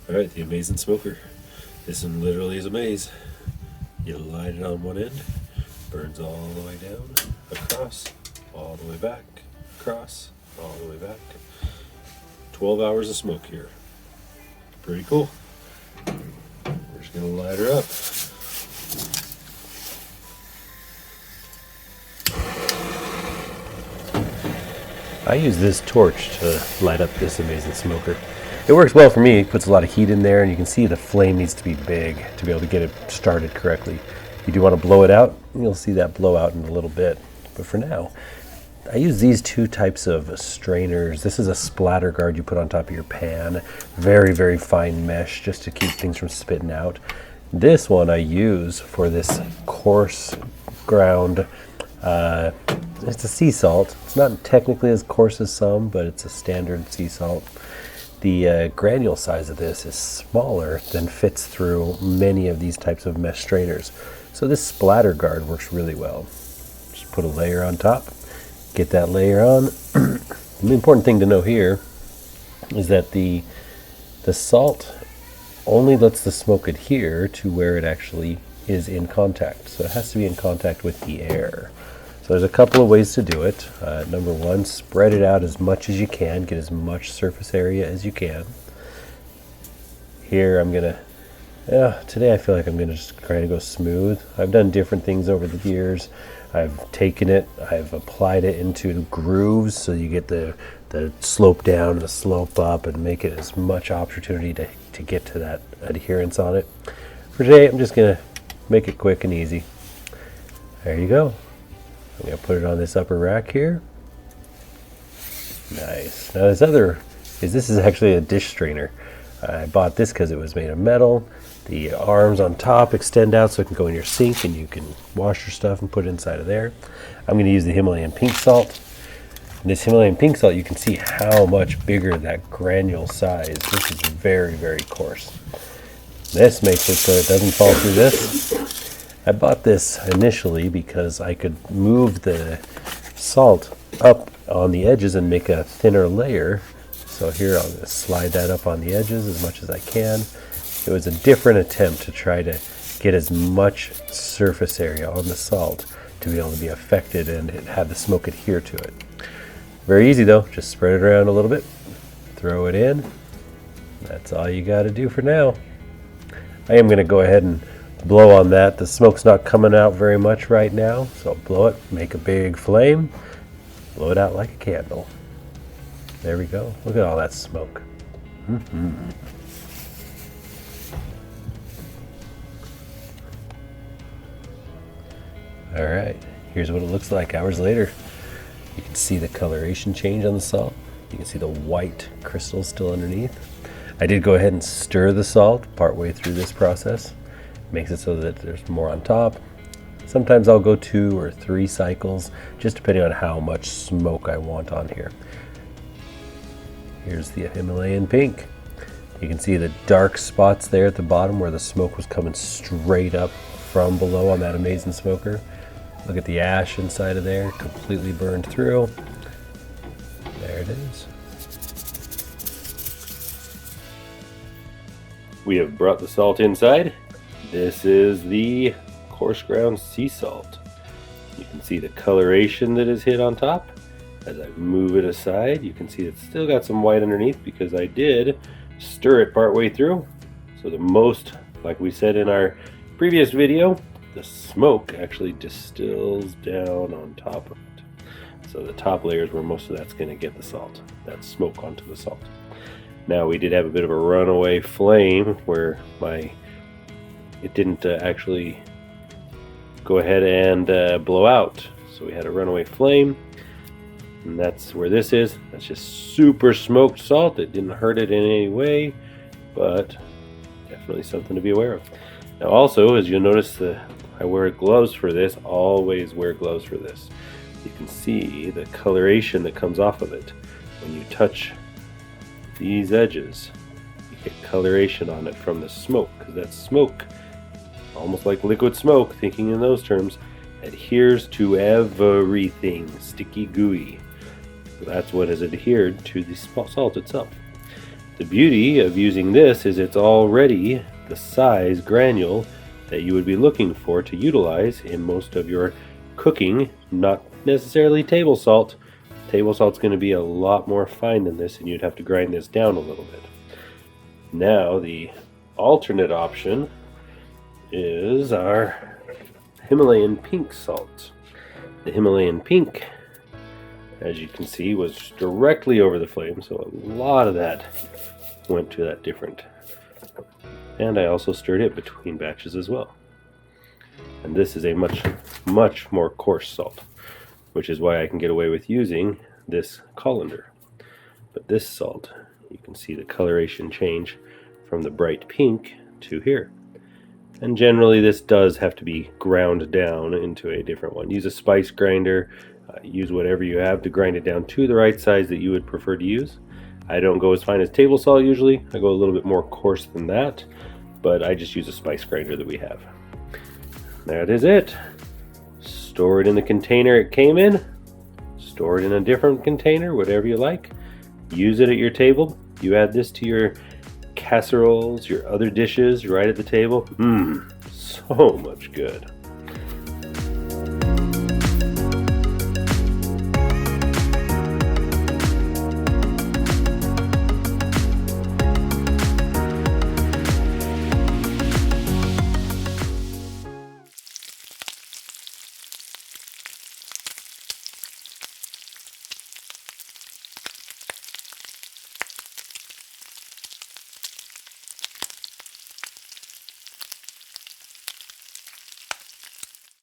Alright, the amazing smoker. This one literally is a maze. You light it on one end, burns all the way down, across, all the way back, across, all the way back. 12 hours of smoke here. Pretty cool. We're just gonna light her up. I use this torch to light up this amazing smoker. It works well for me. It puts a lot of heat in there, and you can see the flame needs to be big to be able to get it started correctly. You do want to blow it out, and you'll see that blow out in a little bit. But for now, I use these two types of strainers. This is a splatter guard you put on top of your pan. Very, very fine mesh just to keep things from spitting out. This one I use for this coarse ground. It's a sea salt. It's not technically as coarse as some, but it's a standard sea salt. The granule size of this is smaller than fits through many of these types of mesh strainers. So this splatter guard works really well. Just put a layer on top, get that layer on. The important thing to know here is that the salt only lets the smoke adhere to where it actually is in contact. So it has to be in contact with the air. So there's a couple of ways to do it. Number one, spread it out as much as you can, get as much surface area as you can. Here I'm gonna, today I feel like I'm gonna just try to go smooth. I've done different things over the years. I've taken it, I've applied it into grooves so you get the slope down and the slope up and make it as much opportunity to get to that adherence on it. For today, I'm just gonna make it quick and easy. There you go. I'm going to put it on this upper rack here. Nice. Now this is actually a dish strainer. I bought this because it was made of metal. The arms on top extend out so it can go in your sink and you can wash your stuff and put it inside of there. I'm going to use the Himalayan pink salt. This Himalayan pink salt, you can see how much bigger that granule size. This is very, very coarse. This makes it so it doesn't fall through this. I bought this initially because I could move the salt up on the edges and make a thinner layer. So here I'll just slide that up on the edges as much as I can. It was a different attempt to try to get as much surface area on the salt to be able to be affected and have the smoke adhere to it. Very easy though, just spread it around a little bit, throw it in. That's all you got to do for now. I am going to go ahead and blow on that. The smoke's not coming out very much right now, so blow it, make a big flame, blow it out like a candle. There we go. Look at all that smoke. All right, here's what it looks like hours later. You can see the coloration change on the salt. You can see the white crystals still underneath. I did go ahead and stir the salt partway through this process. Makes it so that there's more on top. Sometimes I'll go 2 or 3 cycles, just depending on how much smoke I want on here. Here's the Himalayan pink. You can see the dark spots there at the bottom where the smoke was coming straight up from below on that amazing smoker. Look at the ash inside of there, completely burned through. There it is. We have brought the salt inside. This is the coarse ground sea salt. You can see the coloration that is hit on top. As I move it aside, you can see it's still got some white underneath because I did stir it partway through. So the most, like we said in our previous video, the smoke actually distills down on top of it. So the top layer is where most of that's going to get the salt, that smoke onto the salt. Now we did have a bit of a runaway flame where it didn't actually go ahead and blow out. So we had a runaway flame, and that's where this is. That's just super smoked salt. It didn't hurt it in any way, but definitely something to be aware of. Now also, as you'll notice, I wear gloves for this. Always wear gloves for this. You can see the coloration that comes off of it. When you touch these edges, you get coloration on it from the smoke, because that smoke, almost like liquid smoke, thinking in those terms, adheres to everything, sticky gooey. So that's what has adhered to the salt itself. The beauty of using this is it's already the size granule that you would be looking for to utilize in most of your cooking, not necessarily table salt. Table salt's going to be a lot more fine than this, and you'd have to grind this down a little bit. Now the alternate option is our Himalayan pink salt. The Himalayan pink, as you can see, was directly over the flame, so a lot of that went to that different. And I also stirred it between batches as well. And this is a much more coarse salt, which is why I can get away with using this colander. But this salt, you can see the coloration change from the bright pink to here. And generally this does have to be ground down into a different one. Use a spice grinder, use whatever you have to grind it down to the right size that you would prefer to use. I don't go as fine as table salt usually. I go a little bit more coarse than that, but I just use a spice grinder that we have. That is it. Store it in the container it came in. Store it in a different container, whatever you like. Use it at your table. You add this to your casseroles, your other dishes right at the table. So much good.